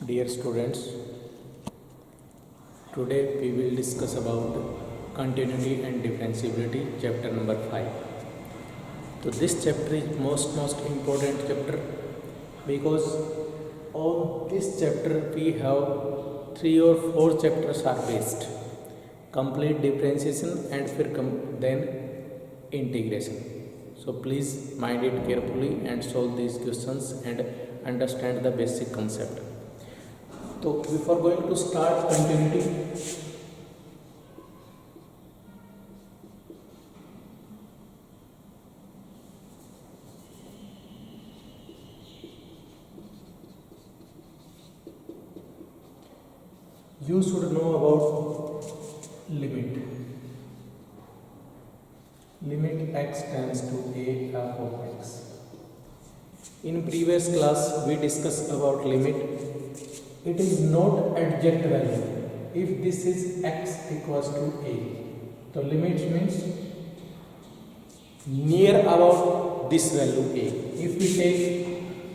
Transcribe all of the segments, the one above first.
Dear students, today we will discuss about continuity and differentiability, chapter number 5. So this chapter is most important chapter because on this chapter we have 3 or 4 chapters are based: complete differentiation and then integration. So please mind it carefully and solve these questions and understand the basic concept. So before going to start continuity, you should know about limit. Limit x tends to a f of x. In previous class we discussed about limit. It is not exact value. If this is x equals to a, so limit means near about this value a. If we take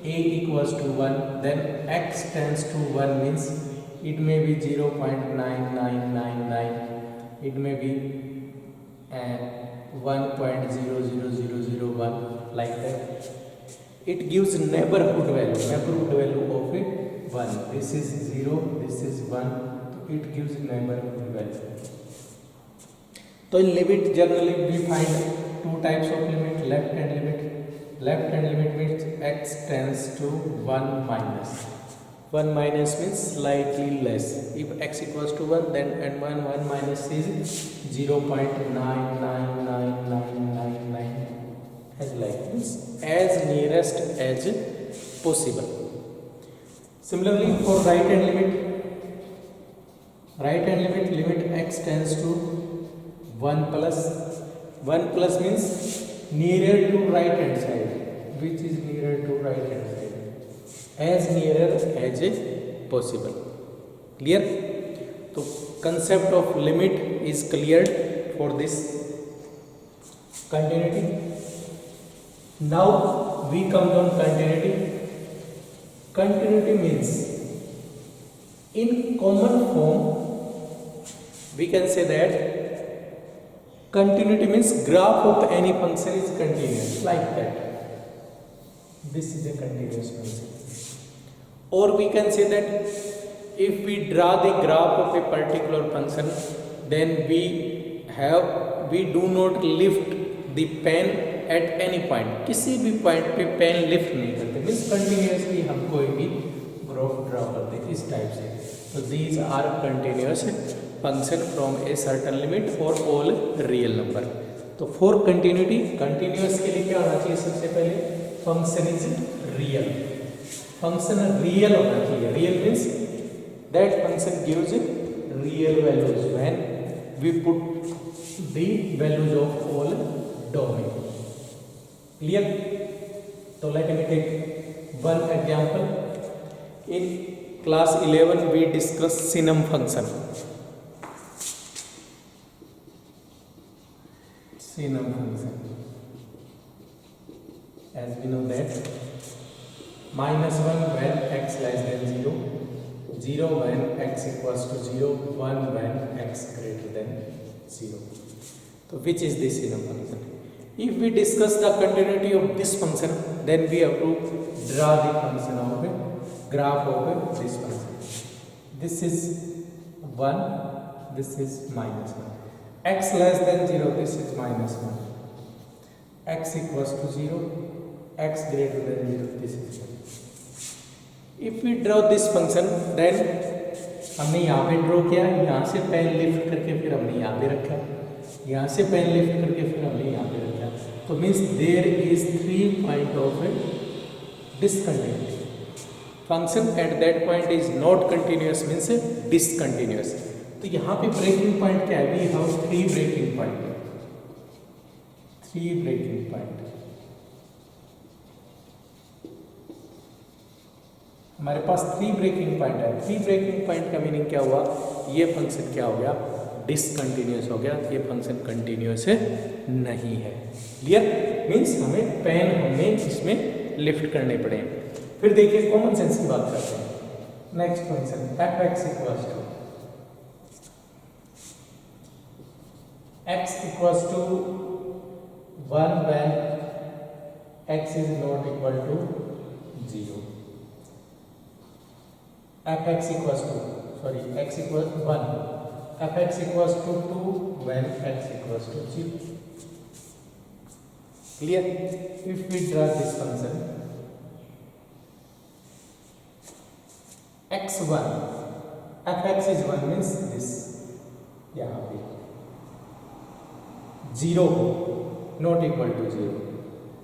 a equals to 1, then x tends to 1 means it may be 0.9999, it may be 1.00001, like that. It gives neighborhood value of it 1. This is 0, this is 1, it gives neighborhood value. So in limit generally we find two types of limit: left hand limit. Left hand limit means x tends to 1 minus. 1 minus means slightly less. If x equals to 1, then and 1 minus is 0.999999, as like this, as nearest as possible. Similarly for right hand limit, limit x tends to 1 plus. 1 plus means nearer to right hand side. Which is nearer to right hand side? As nearer as possible. Clear? So concept of limit is cleared for this continuity. Now we come on continuity. Continuity means, in common form we can say that continuity means graph of any function is continuous, like that. This is a continuous function. Or we can say that if we draw the graph of a particular function, then we do not lift the pen at any point. किसी भी point पे pen lift नहीं करते, means continuously हम कोई भी graph draw करते इस टाइप से. तो these are continuous function from a certain limit for all real number. तो फॉर कंटिन्यूटी, कंटिन्यूस के लिए क्या होना चाहिए? सबसे पहले function is real. Function real होना चाहिए. Real means that function gives real values when we put the values of all domain. Clear? So let me take one example. In class 11 we discussed Sinum function. Sinum function. As we know that -1 when x less than 0, 0 when x equals to 0, 1 when x greater than 0. So which is the Sinum function? If we discuss the continuity of this function, then we have to draw the function of a graph of this function. This is 1, this is -1. X less than 0, this is -1. X equals to 0, x greater than 0, this is 1. If we draw this function, then हमने यहाँ पे draw किया, यहाँ से pen lift करके फिर हमने यहाँ पे रखा, यहाँ से पेन लिफ्ट करके फिर हमने यहाँ पे रखा. तो means there is 3 point of discontinuity. Function at that point is not continuous means discontinuous. तो यहाँ पे ब्रेकिंग पॉइंट क्या है? We have 3 breaking point. 3 breaking point. हमारे पास 3 ब्रेकिंग पॉइंट है. 3 ब्रेकिंग पॉइंट का मीनिंग क्या हुआ? ये फंक्शन क्या हो गया? डिसकंटिन्यूस हो गया. ये फंक्शन कंटिन्यूस नहीं है. क्लियर? मीन्स हमें पेन इसमें लिफ्ट करने पड़े. फिर देखिए कॉमन सेंस की बात करते हैं. Next function fx equals to x equals to 1 when x is not equal to 0. fx equals to x equals 1, fx equals to 2 when x equals to 0. Clear? If we draw this function x1, fx is 1 means this, यहाँ पे 0 not equal to 0,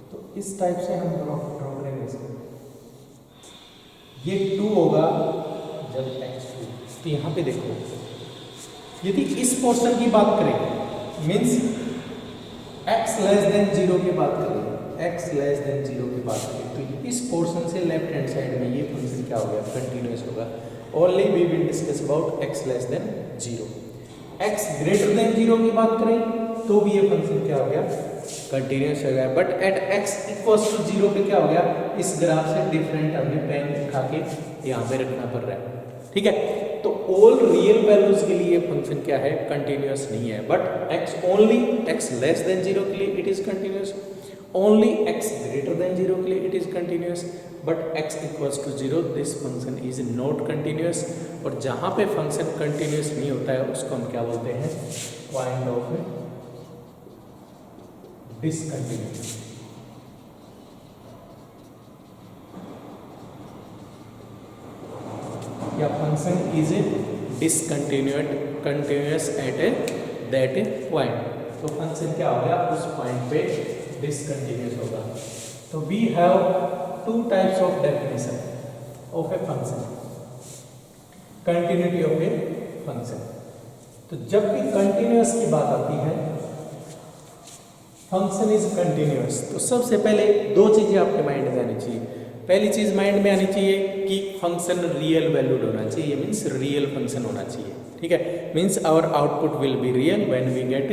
तो इस type से हम draw करेंगे इसको। ये 2 होगा जब x2, तो यहाँ पे देखो यदि इस पोर्शन की बात करें मीन्स x लेस देन 0 की बात करें, x लेस देन 0 की बात करें, तो इस पोर्शन से लेफ्ट हैंड साइड में ये फंक्शन क्या हो गया, कंटिन्यूअस होगा। Only we will discuss about x less than 0। x greater than 0 की बात करें तो भी ये फंक्शन क्या हो गया, कंटिन्यूअस हो गया। But at x equals to 0 पे क्या हो गया, इस ग्राफ से डिफरेंट हमें पेन उठा के यहाँ पे रखना पड़ रहा है, ठीक है। तो ऑल रियल वैल्यूज के लिए फंक्शन क्या है, कंटिन्यूअस नहीं है। But x only x less than 0 के लिए it is continuous, only x greater than 0 के लिए it is continuous, but x equals to 0 this function is not continuous. और जहाँ पे फंक्शन कंटिन्यूअस नहीं होता है उसको हम क्या बोलते हैं, पॉइंट ऑफ डिसकंटिन्यूअस। या function is continuous at a that point, तो फंक्शन क्या हो गया, उस पॉइंट पे डिसकंटिन्यूअस होगा। तो we have 2 types of definition of a function, continuity of a function. तो जब भी कंटिन्यूअस की बात आती है, फंक्शन इज कंटिन्यूअस, तो सबसे पहले 2 चीजें आपके माइंड में आनी चाहिए। पहली चीज माइंड में आनी चाहिए कि फंक्शन रियल वैल्यूड होना चाहिए, मीन्स रियल फंक्शन होना चाहिए, ठीक है। Means our output will be real when we get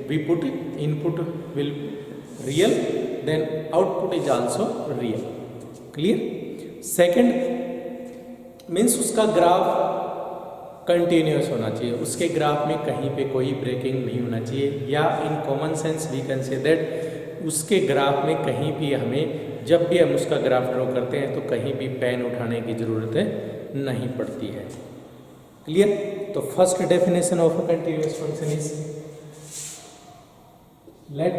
we put input will real, then output is also real. Clear? Second means उसका ग्राफ कंटिन्यूअस होना चाहिए, उसके ग्राफ में कहीं पे कोई ब्रेकिंग नहीं होना चाहिए, या in common sense we can say that उसके ग्राफ में कहीं भी हमें जब भी हम उसका ग्राफ ड्रॉ करते हैं तो कहीं भी पेन उठाने की ज़रूरत नहीं पड़ती है। क्लियर? तो first definition of a continuous function is let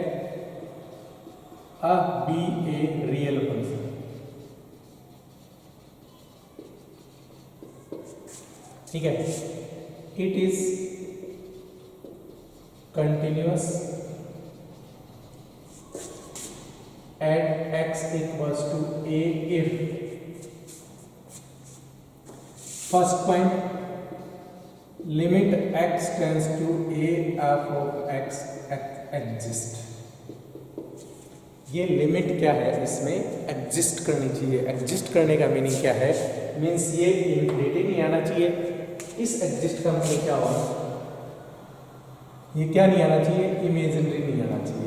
a b a real function. ठीक है, it is continuous at x equals to a if first point limit x tends to a f of x exist। ये limit क्या है, इसमें exist करनी चाहिए। Exist करने का मीनिंग क्या है, मीन्स ये इन्फिनिटी नहीं आना चाहिए। इस एग्जिस्ट का मतलब क्या हुआ, ये क्या नहीं आना चाहिए, इमेजिनरी नहीं आना चाहिए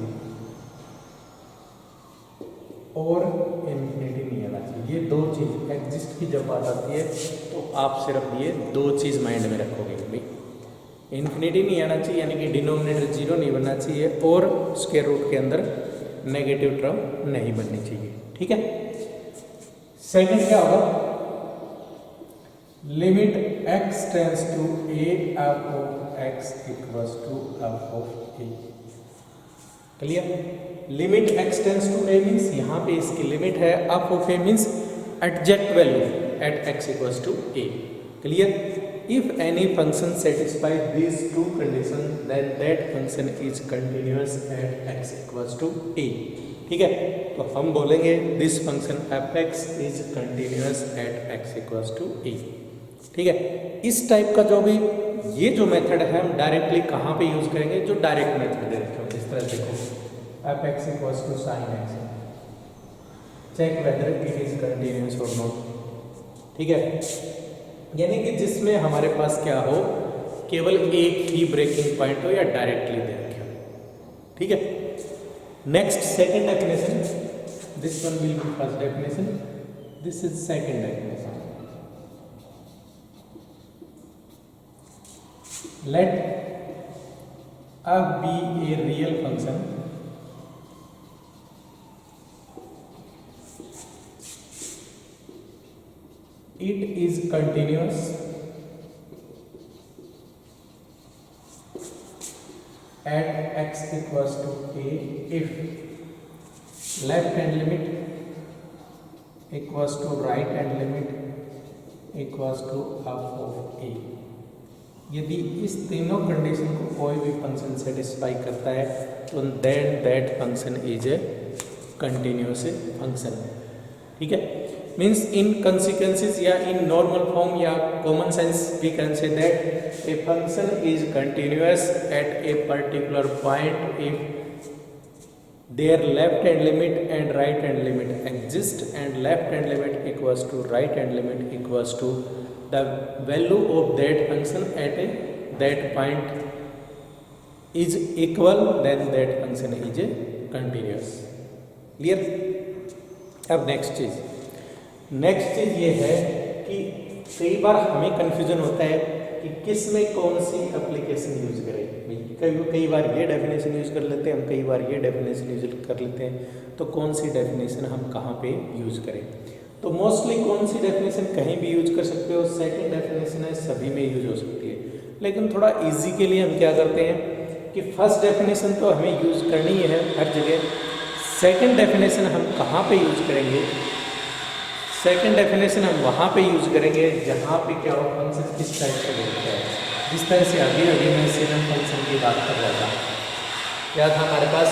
और इन्फिनिटी नहीं आना चाहिए। ये 2 चीज़ एग्जिस्ट की जब बात आती है तो आप सिर्फ ये 2 चीज़ माइंड में रखोगे भाई, इन्फिनिटी नहीं आना चाहिए यानी कि डिनोमिनेटर 0 नहीं बनना चाहिए और स्क्वायर रूट के अंदर नेगेटिव टर्म नहीं बननी चाहिए। ठीक है, सेकंड क्या होगा, limit x tends to a f of x equals to f of a। Clear? Limit x tends to a means यहाँ पे इसकी लिमिट है, f of a means exact value at x equals to a। Clear? If any function satisfies these 2 conditions, then that function is continuous at x equals to a। ठीक है, तो हम बोलेंगे this function f(x) is continuous at x equals to a। ठीक है, इस type का जो भी ये जो मेथड है हम डायरेक्टली कहाँ पे यूज करेंगे, जो डायरेक्ट मेथड दे रखे हो, इस तरह देखो f(x) equals to sin x, check whether it is continuous or not। ठीक है, यानी कि जिसमें हमारे पास क्या हो, केवल एक ही ब्रेकिंग पॉइंट हो या डायरेक्टली दे रखे हो। ठीक है, next second definition, this one will be first definition, this is second definition. let f be a real function it is continuous at x equals to a if left hand limit equals to right hand limit equals to f of a। यदि इस तीनों condition को कोई भी function satisfy करता है तो then that function is a continuous function. ठीक है, मीन्स इन कंसिक्वेंसेस या इन नॉर्मल फॉर्म या common sense we can say that a function is continuous at a particular point if there left hand limit and right hand limit exist and left hand limit equals to right hand limit equals to the value of that function at that point is equal, then that function is a continuous। clear? अब next चीज ये है कि कई बार हमें confusion होता है कि किस में कौन सी एप्लीकेशन यूज करें। कई बार ये डेफिनेशन यूज कर लेते हैं हम, कई बार ये डेफिनेशन यूज कर लेते हैं, तो कौन सी डेफिनेशन हम कहाँ पे यूज करें। तो मोस्टली कौन सी डेफिनेशन कहीं भी यूज कर सकते हो, सेकंड डेफिनेशन है सभी में यूज हो सकती है। लेकिन थोड़ा इजी के लिए हम क्या करते हैं कि फर्स्ट डेफिनेशन तो हमें यूज करनी है हर जगह, सेकंड डेफिनेशन हम कहाँ पे यूज करेंगे, सेकंड डेफिनेशन हम वहाँ पे यूज करेंगे जहाँ पे क्या हो फंक्शन किस टाइप का बनता है। जिस तरह से अभी मैं सिग्नल फंक्शन की बात कर रहा था, क्या था हमारे पास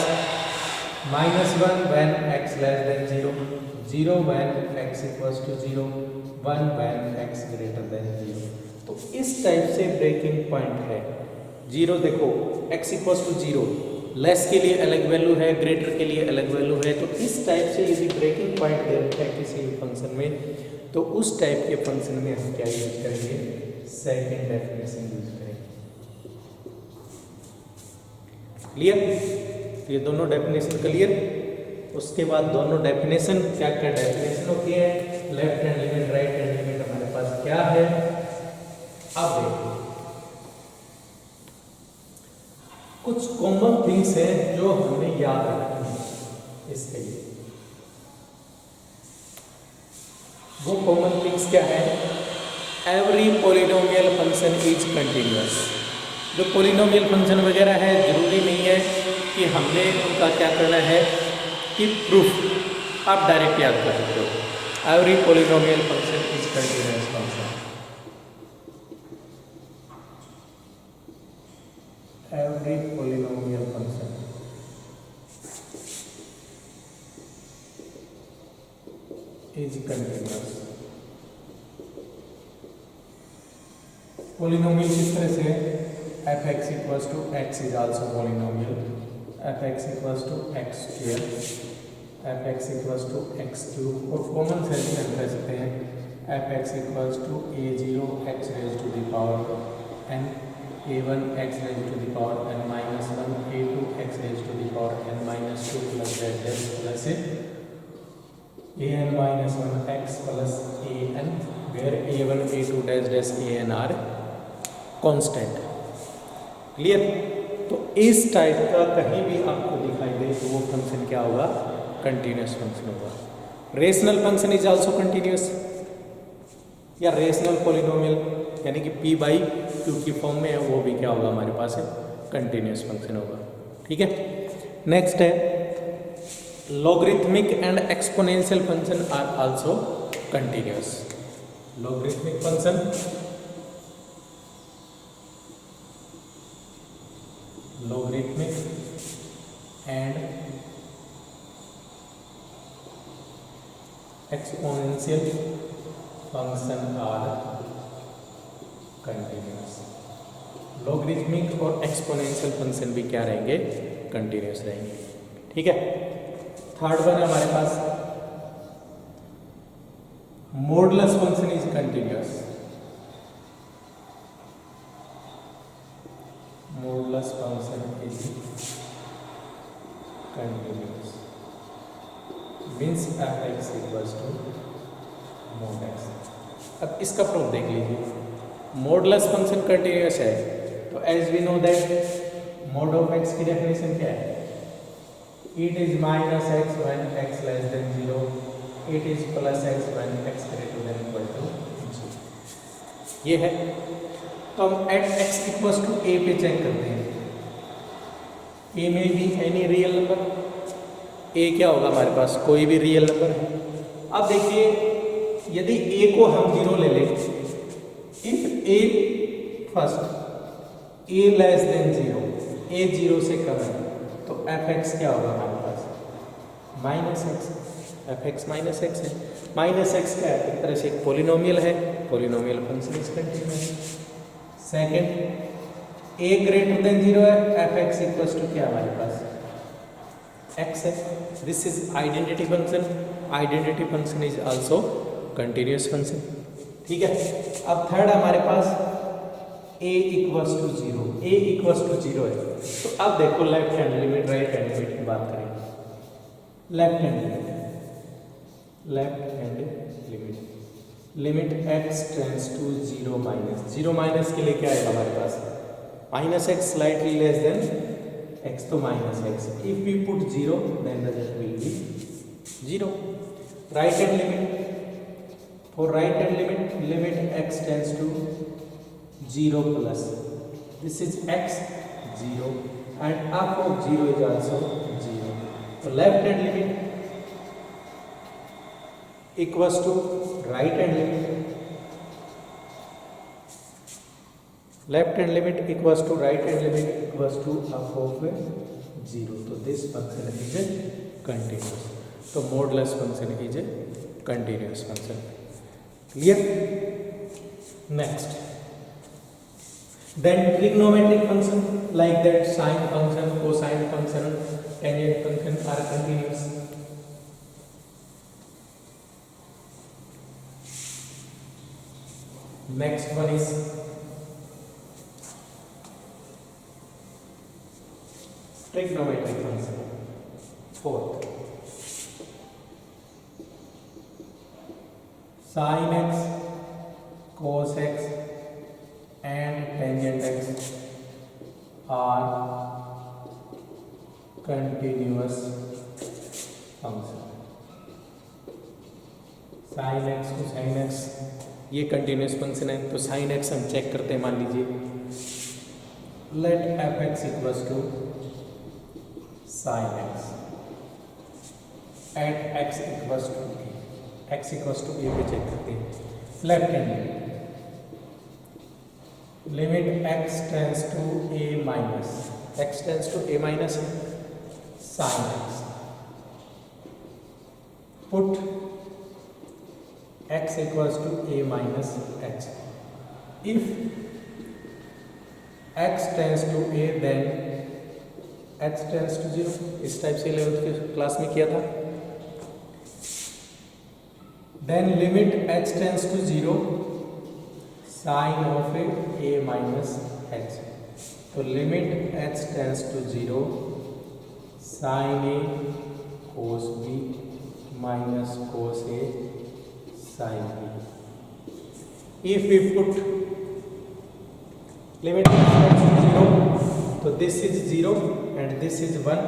-1 when x less than 0, 0 when x equals to 0, 1 when x greater than 0। तो इस टाइप से ब्रेकिंग पॉइंट है। 0 देखो x equals to 0, लेस के लिए अलग वैल्यू है, ग्रेटर के लिए अलग वैल्यू है। तो इस टाइप से यदि ब्रेकिंग पॉइंट दे रखा है किसी भी फंक्शन में, तो उस टाइप के फंक्शन में हम क्या यूज करेंगे, सेकेंड डेफिनेशन यूज करेंगे। क्लियर? ये दोनों डेफिनेशन क्लियर। उसके बाद दोनों डेफिनेशन क्या क्या डेफिनेशन होती है, left hand limit right hand limit हमारे पास क्या है। अब देखो कुछ कॉमन थिंग्स हैं जो हमें याद रखनी है इसके लिए। वो कॉमन थिंग्स क्या है, every polynomial function is continuous. जो पॉलिनोमियल फंक्शन वगैरह है जरूरी नहीं है कि हमने उनका क्या करना है कि प्रूफ आप डायरेक्ट याद कर सकते हो। Every polynomial function is continuous function, every polynomial function is continuous. Polynomial किस तरह से है, f(x) equals to x is also polynomial, f(x) equals to x square, f(x) equals to x cube। और कॉमन सेंस में हम कह सकते हैं f(x) equals to a0 x raised to the power n, a1 x raised to the power n minus 1, a2 x raised to the power n minus 2 plus z plus an minus 1 x plus an, where a1 a2 dash an are constant। Clear? तो इस type का कहीं भी आपको दिखाई दे तो वो function क्या होगा, कंटिन्यूअस फंक्शन होगा। Rational function is also continuous, या रेशनल पॉलिनोमियल यानी कि p बाई क्यू की फॉर्म में है, वो भी क्या होगा हमारे पास है, कंटिन्यूअस फंक्शन होगा। ठीक है, नेक्स्ट है logarithmic and exponential function are also continuous. Logarithmic function, logarithmic and exponential function are continuous। logarithmic और exponential function भी क्या रहेंगे, continuous रहेंगे। ठीक है, थर्ड वन है हमारे पास modulus function is continuous. modulus function is continuous means f(x) equals to mod x। अब इसका प्रूफ देख लीजिए, मॉडुलस फंक्शन कंटिन्यूअस है तो as we know that mod of x की डेफिनेशन क्या है? It is minus x when x less than 0. It is plus x when x greater than equal to 0. ये है। तो हम at x equals to a पे check करते हैं। a में भी एनी रियल नंबर, a क्या होगा हमारे पास? कोई भी रियल नंबर है। अब देखिए यदि a को हम 0 ले लें, if a first a less than 0, a 0 से कम है, तो fx क्या होगा हमारे पास? Minus x. fx minus x है। माइनस एक्स क्या है? एक तरह से एक पोलिनोमियल है, polynomial function is continuous. Second a greater than 0 है, fx इक्वल्स टू क्या हमारे पास? x है। This is identity function. Identity function is also continuous function. ठीक है। अब थर्ड हमारे पास a equals to 0, a equals to 0 है। तो अब देखो left hand limit, right hand limit की बात करें। Left hand limit, left hand limit, limit x tends to 0 minus, 0 minus के लिए क्या आएगा हमारे पास? Minus x slightly less than x, तो minus x. If we put 0 then result will be 0। Right hand limit, for right hand limit, limit x tends to 0 plus, this is x 0 and f of 0 is also 0. So left hand limit equals to right hand limit, left hand limit equals to right hand limit equals to f of 0. So this function is a continuous. So modulus function is a continuous function. Clear? Next. Then trigonometric function like that sine function, cosine function, tangent function are continuous. Next one is trigonometric function. Fourth, sin x, cos x and tangent x are continuous function. sin x को sin x ये continuous function है। तो sin x हम check करते हैं। मान लीजिए let fx equals to sin x at x equals to a, x equals to a पे चेक करते हैं। Left hand limit x tends to a minus, x tends to a minus sin x, put x equals to a minus h। If x tends to a then h tends to 0। इस type से 11th के class में किया था। Then limit h tends to 0 sine of a minus h। तो limit h tends to 0 sine a cos b minus cos a sine b। If we put limit h tends to 0, तो this is 0 and this is 1,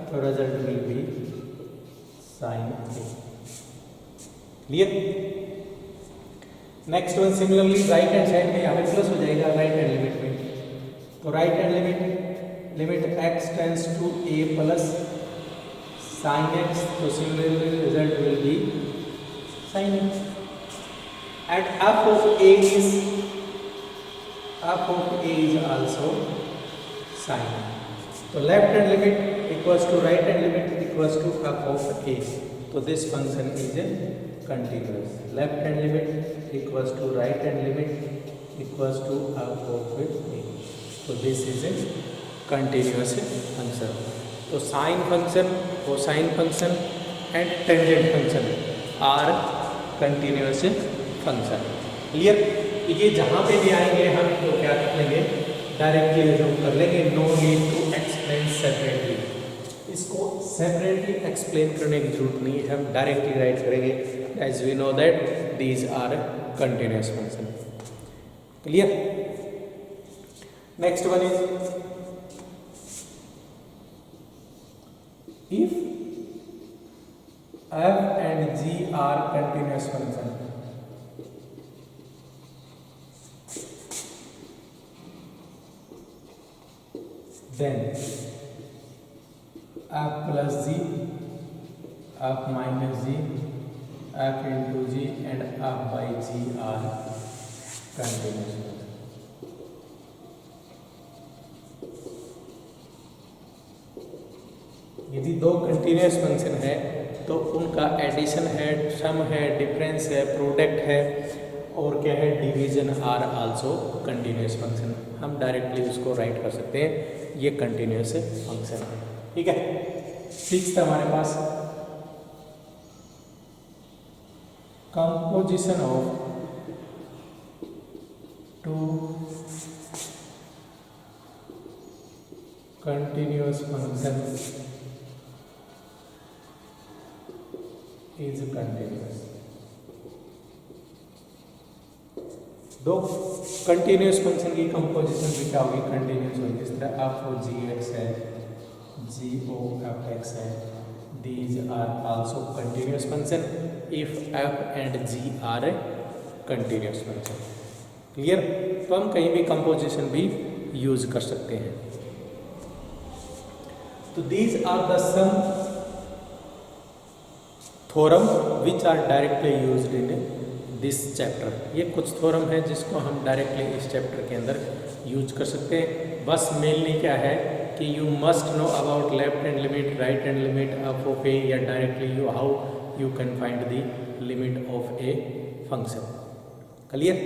तो result will be sine a। Clear? Next one similarly right hand side में यहाँ पे plus हो जाएगा right hand limit में। तो right hand limit, limit x tends to a plus sine x, तो similarly result will be sine x। And f of a is also sine. तो left hand limit equals to right hand limit equals to f of a। तो this function is a continuous. Left hand limit equals to right hand limit equals to f of a. So this is a continuous function. So sine function, cosine function and tangent function are continuous function. Clear? ये जहाँ पे भी आएंगे हम तो क्या कर लेंगे? डायरेक्टली रिजॉल्व कर लेंगे। No need to explain separately. इसको सेपरेटली एक्सप्लेन करने की जरूरत नहीं है, हम डायरेक्टली राइट करेंगे। As we know that these are continuous function. Clear? Next one is if f and g are continuous function, then f plus g, f minus g, f into g and f by g are continuous function. यदि दो continuous function है तो उनका addition है, सम है, difference है, product है और क्या है, division are also continuous function. हम डायरेक्टली उसको राइट कर सकते हैं, ये कंटिन्यूस फंक्शन है। ठीक है, सिक्स्थ हमारे पास composition of two continuous function is continuous. दो कंटिन्यूस फंक्शन की कंपोजिशन भी क्या होगी, कंटिन्यूस होगी। जिस तरह एफ ओ जी एक्स है, जी ओ एफ एक्स है, these are also continuous function if f and g are continuous function. Clear? तो हम कहीं भी कंपोजिशन भी यूज कर सकते हैं। तो these are the some theorem which are directly used in this chapter. ये कुछ थ्योरम है जिसको हम डायरेक्टली इस चैप्टर के अंदर यूज कर सकते हैं। बस मेनली क्या है कि you must know about left hand limit, right hand limit of a, या directly you how you can find the limit of a function. Clear?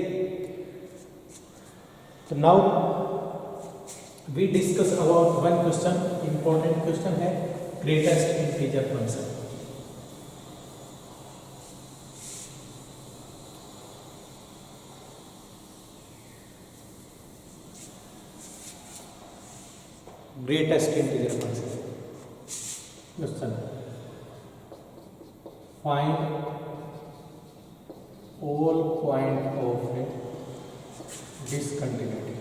तो now we discuss about one question, important question है greatest integer function. Greatest integer function. Question: find all point of discontinuity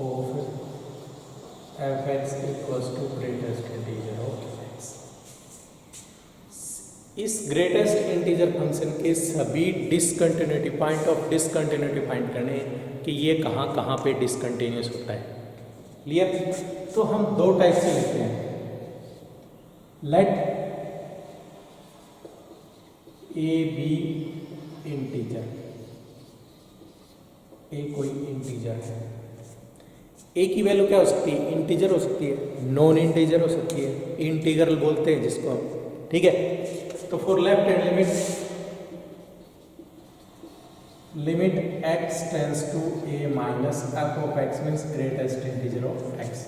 of f(x) equals to greatest integer of x। इस greatest integer function के सभी discontinuity, point of discontinuity find करने कि ये कहाँ कहाँ पे डिसकंटिन्यूस होता है। क्लियर? तो हम दो टाइप से लिखते हैं। लेट ए बी इंटीजर, ए कोई इंटीजर है। ए की वैल्यू क्या हो सकती है, इंटीजर हो सकती है, नॉन इंटीजर हो सकती है, इंटीग्रल बोलते हैं जिसको हम। ठीक है, तो for left hand limit x tends to a minus f of x means greatest integer of x।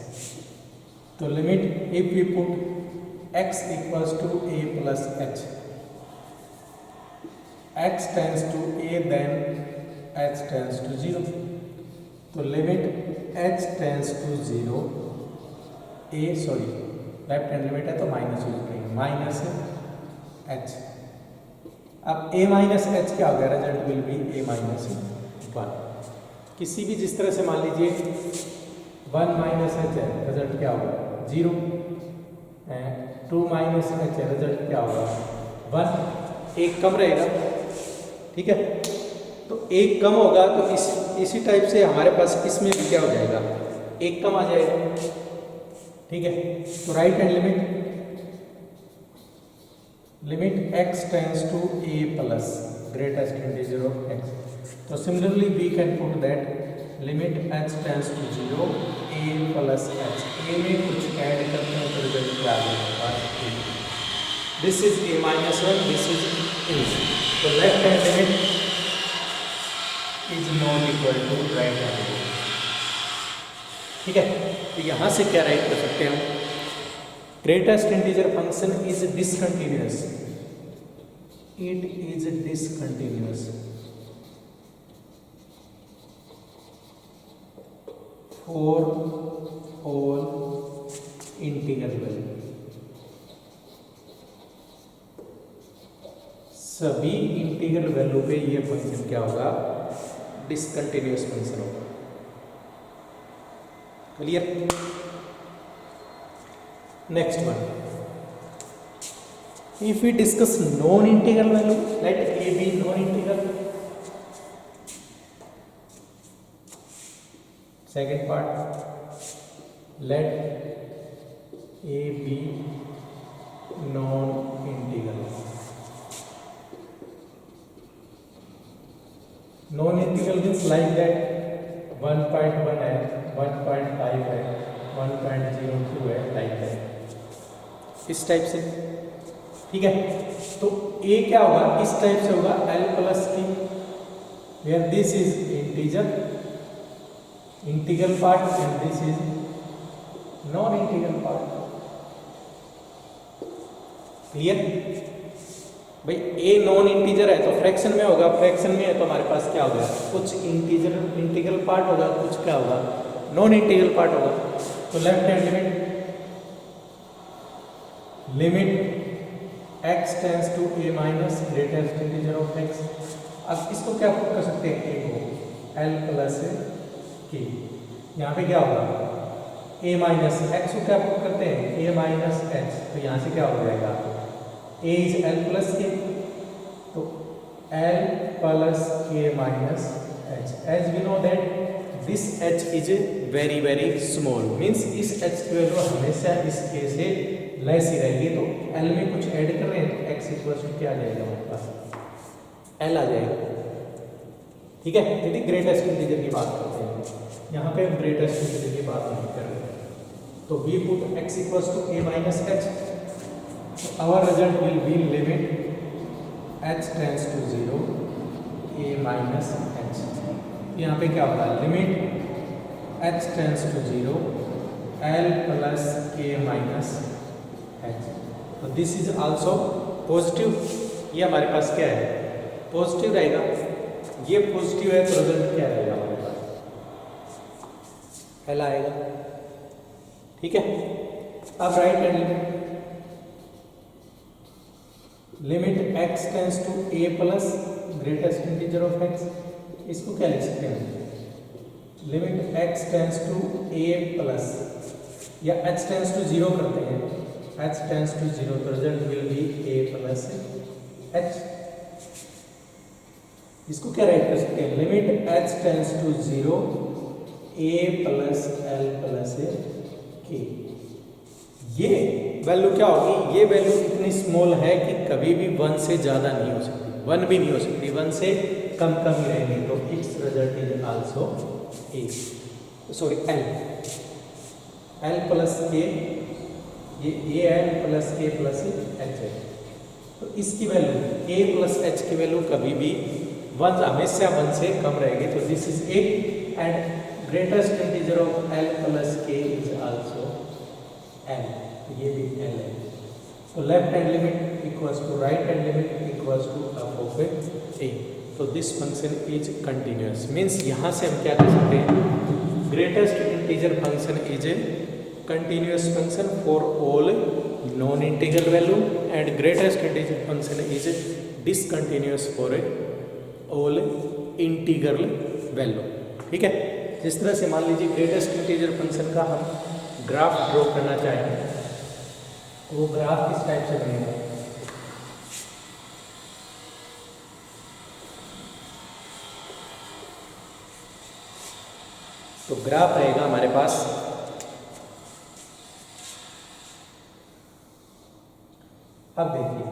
तो limit if we put x equals to a plus h, x tends to a then h tends to 0। तो limit h tends to 0 a, sorry left hand limit है तो minus use करेंगे, minus h। अब a minus h क्या हो गया, result will be a minus 1। किसी भी जिस तरह से मान लीजिए 1 माइनस एच है, रिजल्ट क्या होगा 0, 2 माइनस एच है, रिजल्ट क्या होगा 1, एक कम रहेगा। ठीक है, तो एक कम होगा तो इसी टाइप से हमारे पास इसमें भी क्या हो जाएगा, एक कम आ जाएगा। ठीक है, तो right hand limit x tends to a plus greatest integer of x। तो similarly we can put that limit h tends to 0 a plus h। a में कुछ ऐड करते हैं तो रिजल्ट क्या आ जाएगा, this is a minus 1, this is a। तो left hand limit is not equal to right hand limit. ठीक है, तो यहाँ से क्या राइट कर सकते हैं हम, greatest integer function is discontinuous, it is discontinuous for all integer value सभी इंटीग्रल वैल्यू पे ये फंक्शन क्या होगा, डिसकंटिन्यूअस फंक्शन होगा। Clear? Next one, if we discuss non-integral value, let a be non-integral. Second part, let a be non-integral. Non-integral means like that 1.1 है, 1.5 है, 1.02 है, like that, इस टाइप से। ठीक है, तो a क्या होगा, इस टाइप से होगा l प्लस की, where this is integral part and this is non integral part. Clear भाई? a नॉन इंटीजर है तो फ्रैक्शन में होगा, फ्रैक्शन में है तो हमारे पास क्या होगा, कुछ इंटीग्रल पार्ट होगा, कुछ क्या होगा, नॉन इंटीग्रल पार्ट होगा। तो left hand limit x tends to a minus greatest integer of x। अब इसको क्या पुट कर सकते हैं, a को l प्लस k, यहाँ पे क्या होगा a माइनस x को क्या पुट करते हैं, a माइनस h, तो यहाँ से क्या हो जाएगा, a is l plus k, तो l plus k minus h, as we know that this h is very very small, means इस h की वैल्यू हमेशा इस k से लेस ही रहेगी। तो l में कुछ ऐड कर रहे हैं तो x इक्वल्स टू क्या आ जाएगा, हमारे पास l आ जाएगा। ठीक है, यदि ग्रेटेस्ट इंटीजर की बात करते हैं, यहाँ पे हम ग्रेटेस्ट इंटीजर की बात नहीं कर रहे, तो we put x equals to a minus h, so our result will be limit h tends to 0 a minus h। यहाँ पे क्या होगा, limit h tends to 0 l plus k minus h। तो दिस इज आल्सो पॉजिटिव, ये हमारे पास क्या है, positive रहेगा, ये पॉजिटिव है तो रिजल्ट क्या रहेगा, हमारे पास l आएगा। ठीक है, अब right hand limit x tends to a plus greatest integer of x, इसको क्या लिख सकते हैं, limit x tends to a plus, या h टेंस टू 0 करते हैं, h टेंस टू 0, तो result will be a plus h। इसको क्या राइट कर सकते हैं, limit h tends to 0 a plus l plus k। ये वैल्यू क्या होगी, ये वैल्यू इतनी स्मॉल है कि कभी भी 1 से ज़्यादा नहीं हो सकती, 1 भी नहीं हो सकती, 1 से कम ही रहेंगे, तो its result is also a, sorry l plus k, ये a है प्लस k प्लस h है, तो इसकी वैल्यू a प्लस h की वैल्यू कभी भी 1 हमेशा 1 से कम रहेगी, तो this is a and greatest integer of l plus k is also l, ये भी l है। तो left hand limit equals to right hand limit equals to f of a, तो this function is continuous, means यहाँ से हम क्या कर सकते हैं, greatest integer function is a continuous function for all non-integral value and greatest integer function is discontinuous for all integral value। ठीक है, जिस तरह से मान लीजिए ग्रेटेस्ट इंटीजर फंक्शन का हम ग्राफ ड्रॉ करना चाहें, तो वो ग्राफ किस टाइप से बनेगा, तो ग्राफ रहेगा हमारे पास, अब देखिए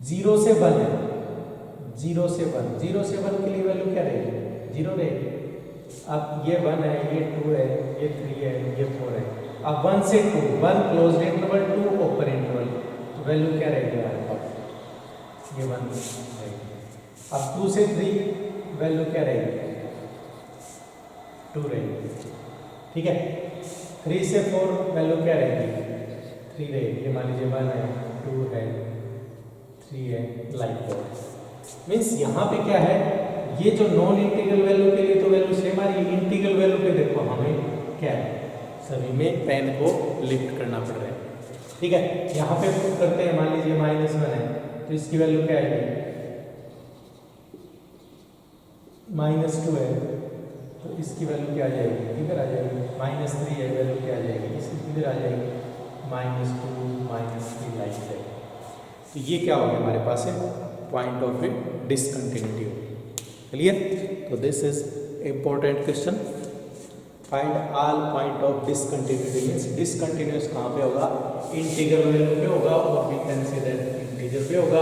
0 से 1 है, 0 से 1, 0 से 1 के लिए वैल्यू क्या रहेगी, 0 रहेगी। अब ये 1 है, ये 2 है, ये 3 है, ये 4 है। अब 1 से 2, 1 क्लोज्ड इंटरवल, 2 ओपन इंटरवल, तो वैल्यू क्या रहेगी हमारे पास, ये 1 रहेगी। अब 2 से 3 वैल्यू क्या रहेगी, 2 रहेगी। ठीक है, 3 से 4 वैल्यू क्या रहेगी, 3 रहेगी। ये मान लीजिए 1 है, 2 है, 3 है, लाइक दैट। मीन्स यहाँ पे क्या है, ये जो नॉन इंटीग्रल वैल्यू के लिए तो वैल्यू सेम आ रही है, इंटीग्रल वैल्यू पे देखो हमें क्या है, सभी में पेन को लिफ्ट करना पड़ रहा है। ठीक है, यहाँ पे पुट करते हैं, मान लीजिए -1 है, तो इसकी वैल्यू क्या आएगी, -2 है तो इसकी वैल्यू क्या आ जाएगी, इधर आ जाएगी। -3 है, वैल्यू क्या आ जाएगी, इसकी इधर आ जाएगी, -2 -3 लाइक है। तो ये क्या हो गया हमारे पास है, पॉइंट ऑफ डिसकंटिन्यूटी हो गई। क्लियर। तो this is important question, find all point of discontinuity. Means discontinuous कहाँ पे होगा, इंटीग्रल वैल्यू पे होगा, और we can say that integer पे होगा।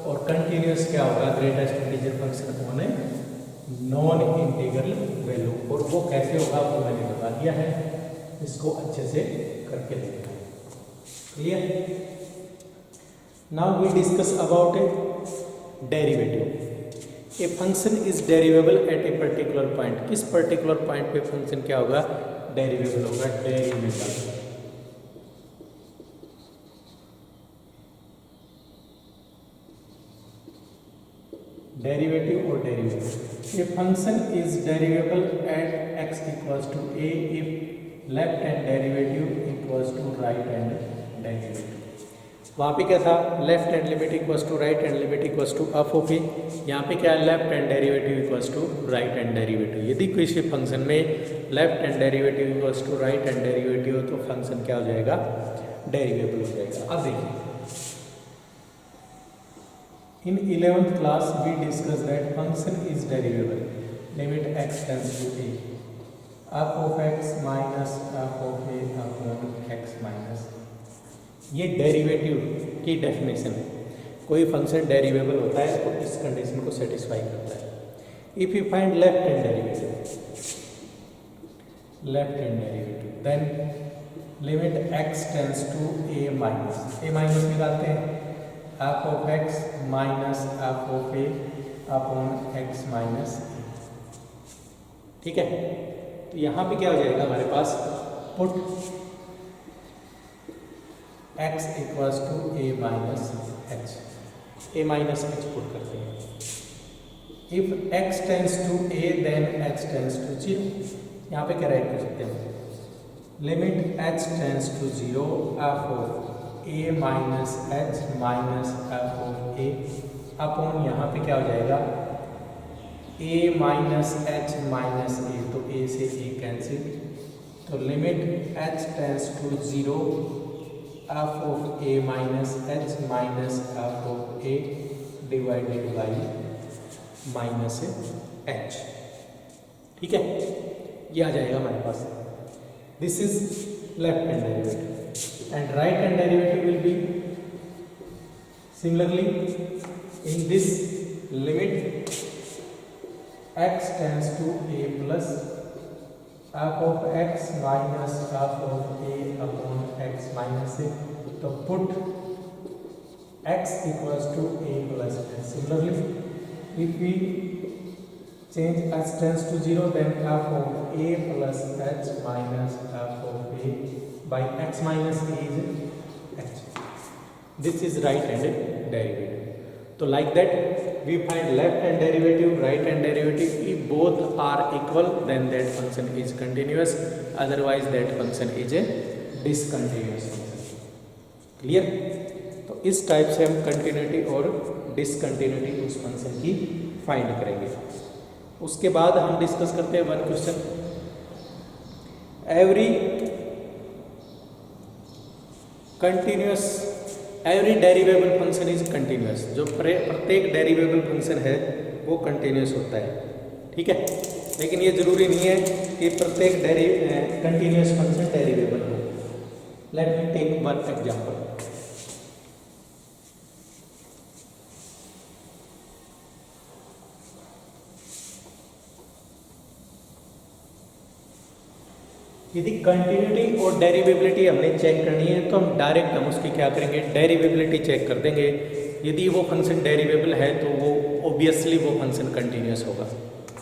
और कंटिन्यूस क्या होगा, ग्रेटेस्ट इंटीजर फंक्शन होने नॉन इंटीग्रल वैल्यू। और वो कैसे होगा वो मैंने बता दिया है, इसको अच्छे से करके देखना है। Clear. Now we discuss about a derivative. A function is derivable at a particular point. किस पर्टिकुलर पॉइंट पे फंक्शन क्या होगा, डेरिवेबल होगा, डेरिवेबल। डेरिवेटिव और derivative. A function is derivable at x equals to a if left hand derivative equals to right hand derivative. वहाँ पे क्या था, left hand limit equals to right hand limit equals to f of a। यहाँ पे क्या है, left hand derivative equals to right hand derivative. यदि किसी फंक्शन में left hand derivative equals to right hand derivative हो तो फंक्शन क्या हो जाएगा, डेरिवेबल हो जाएगा। अब देखिए, in 11th class we discussed that function is derivable limit x tends to a f of x minus f of a upon x minus। ये डेरिवेटिव की डेफिनेशन है। कोई फंक्शन डेरिवेबल होता है तो इस कंडीशन को सेटिस्फाई करता है। If you find left hand derivative then limit x tends to a minus निकालते हैं, f of x minus f of a upon x minus a। ठीक है। तो यहाँ पे क्या हो जाएगा हमारे पास, put x equals to a minus h put करते हैं। If x tends to a then h tends to 0। यहाँ पे क्या राइट कर सकते हैं, limit h tends to 0 f of a minus h minus f of a upon यहाँ पे क्या हो जाएगा, a minus h minus a, तो a से a कैंसिल, तो limit h tends to 0 f of a minus h minus f of a divided by minus h। ठीक है, ये आ जाएगा हमारे पास। This is left hand derivative and right hand derivative will be similarly in this limit x tends to a plus f of x minus f of a upon x minus a। तो put x equals to a plus a। Similarly if we change h tends to 0 then f of a plus h minus f of a by x minus a is h। This is right hand derivative। तो like that we find left hand derivative, right hand derivative, if both are equal then that function is continuous, otherwise that function is a discontinuous function। Clear. तो इस type से हम continuity और discontinuity उस function की find करेंगे। उसके बाद हम डिस्कस करते हैं one question, every derivable function is continuous. जो प्रत्येक डेरिवेबल फंक्शन है वो कंटिन्यूस होता है। ठीक है, लेकिन ये जरूरी नहीं है कि प्रत्येक कंटिन्यूस फंक्शन डेरिवेबल हो। Let me take one example. यदि कंटिन्यूटी और डेरिवेबिलिटी हमने चेक करनी है तो हम उसकी क्या करेंगे, डेरिवेबिलिटी चेक कर देंगे। यदि वो फंक्शन डेरिवेबल है तो वो ऑब्वियसली वो फंक्शन कंटिन्यूस होगा।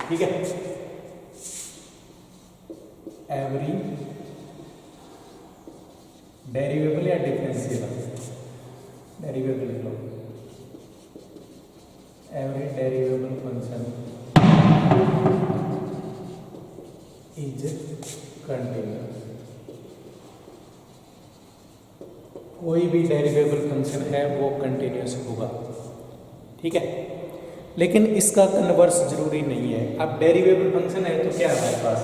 ठीक है, एवरी डेरिवेबल या डिफरेंशियल, डेरिवेबल लो, every derivable function is continuous. कोई कोई भी डेरिवेबल फंक्शन है वो कंटिन्यूस होगा, ठीक है। लेकिन इसका कन्वर्स जरूरी नहीं है। अब डेरिवेबल फंक्शन है तो क्या है हमारे पास,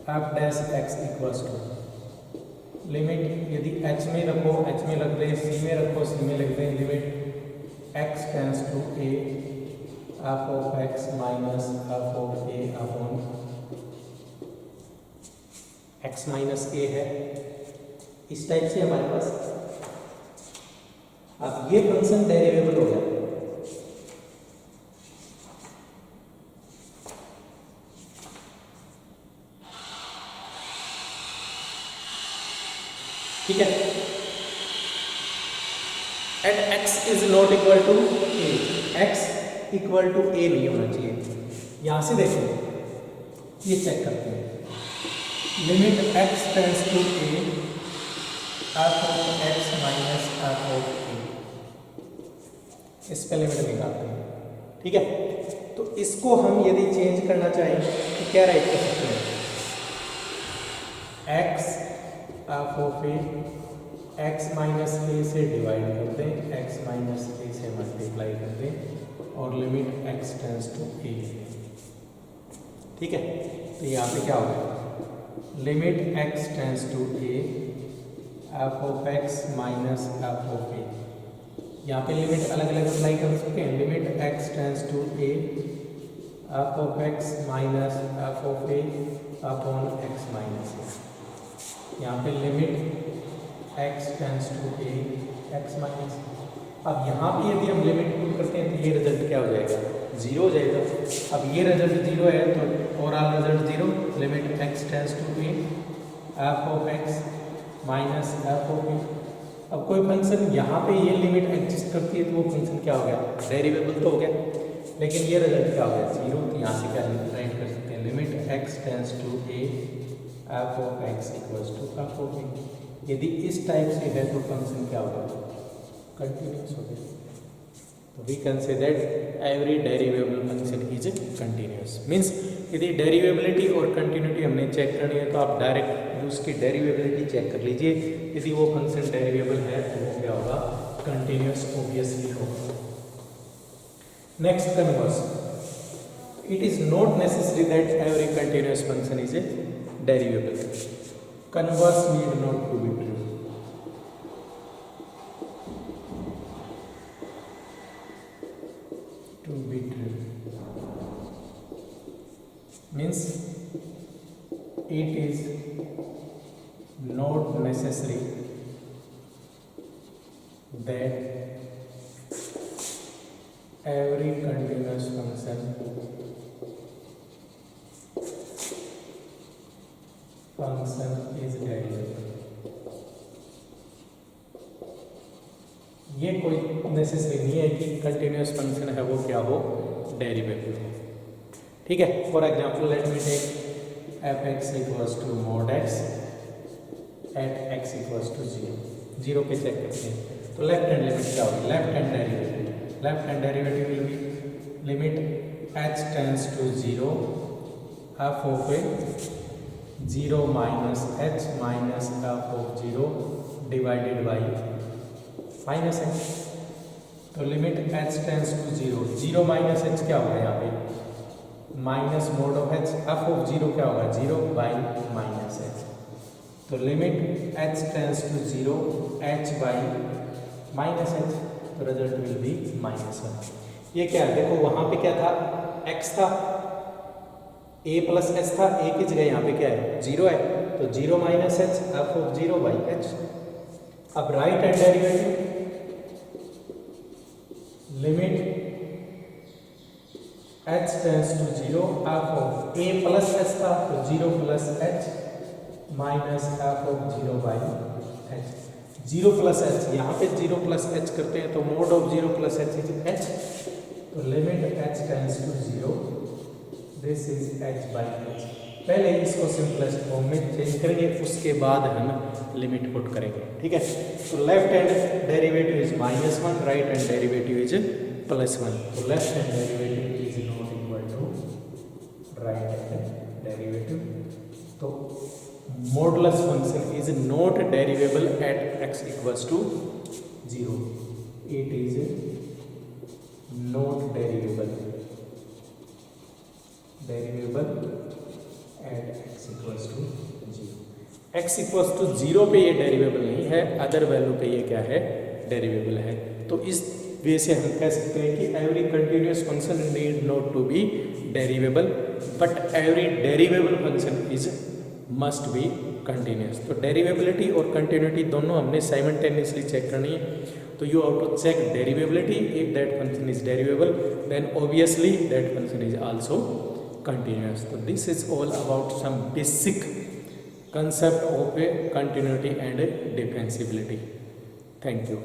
f dash x equals to limit, यदि एच में रखो एच में रख दें, सी में रखो सी में लिख दें, limit x tends to a f of x minus f of a upon x minus a है, इस टाइप से हमारे पास। अब ये फंक्शन डेरिवेबल हो गया। ठीक है, at x is not equal to a, x equal to a नहीं होना चाहिए। यहां से देखो, ये चेक करते हैं, limit x tends to a f of x minus f of a, इस पे लिमिट निकालते हैं, ठीक है। तो इसको हम यदि चेंज करना चाहें तो क्या राइट कर सकते हैं, x f of a x minus a से डिवाइड कर दें, एक्स माइनस ए से मल्टीप्लाई कर दें और limit x tends to a, ठीक है। तो यहाँ पे क्या होगा, limit x tends to a f of x minus f of a, यहाँ पे लिमिट अलग अलग अप्लाई कर सकते हैं, limit x tends to a f of x minus f of a upon x minus a, यहाँ पे limit x tends to a x minus. अब यहाँ पे यदि हम लिमिट पुट करते हैं तो ये रिजल्ट क्या हो जाएगा, जीरो हो जाएगा। अब ये रिजल्ट जीरो है तो overall result zero, limit x tends to a f of x minus f of a. अब कोई फंक्शन यहाँ पे ये लिमिट एग्जिस्ट करती है तो वो फंक्शन क्या हो गया, डेरिवेबल तो हो गया, लेकिन ये रिजल्ट क्या हो गया, जीरो। तो यहाँ से क्या राइट कर सकते हैं, limit x tends to a f of x equals to f of a. यदि इस टाइप से है तो फंक्शन क्या होगा, कंटिन्यूस हो गया। तो we can say that every derivable function is continuous. Means यदि डेरिवेबिलिटी और कंटिन्यूटी हमने चेक करनी है तो आप डायरेक्ट उसकी डेरिवेबिलिटी चेक कर लीजिए, यदि वो फंक्शन डेरिवेबल है तो वो क्या होगा, कंटिन्यूस ऑब्वियसली होगा। Next converse, it is not necessary that every continuous function is a derivable. Converse need not to be true. To be true means it is not necessary that every continuous function is डेरिवेबल। ये कोई necessary नहीं है कि continuous function है वो क्या हो, डेरिवेबल हो, ठीक है। For example let me take f x equals to mod x at x equals to zero, zero पे चेक करते हैं तो लेफ्ट हैंड लिमिट क्या होगी, left hand derivative, left hand derivative will be limit h tends to zero f of a zero minus h minus f of zero divided by minus h. तो limit h tends to zero, zero minus h क्या होगा यहाँ पे, minus mod of h, f of zero क्या होगा, zero by minus h. तो limit h tends to zero h by minus h, तो result will be minus one. ये क्या है, देखो वहाँ पे क्या था, एक्स था, ए प्लस एच था, ए की जगह यहाँ पे क्या है, जीरो है, तो zero minus h f of zero by h. अब right hand derivative limit h tends to zero f of a plus h था तो zero plus h minus f of zero by h. Zero plus h, यहाँ पे zero plus h करते हैं तो mod of zero plus h is h, तो limit h tends to zero this is h by h. पहले इसको simplest form में change करेंगे, उसके बाद हम लिमिट पुट करेंगे, ठीक है। तो left hand derivative is minus one, right hand derivative is plus one. तो left hand derivative is not equal to right hand derivative. तो modulus function is not derivable at x equals to 0. It is not derivable at x equals to 0. x equals to 0 पे ये डेरिवेबल नहीं है, other value पे ये क्या है, डेरिवेबल है. तो इस वे से हम कह सकते हैं कि every continuous function need not to be derivable, but every derivable function is must be continuous. तो डेरिवेबिलिटी और कंटिन्यूटी दोनों हमने साइमल्टेनियसली चेक करनी है. तो you have to check derivability. If that function is derivable then obviously that function is also continuous. So this is all about some basic concept of a continuity and a differentiability. Thank you.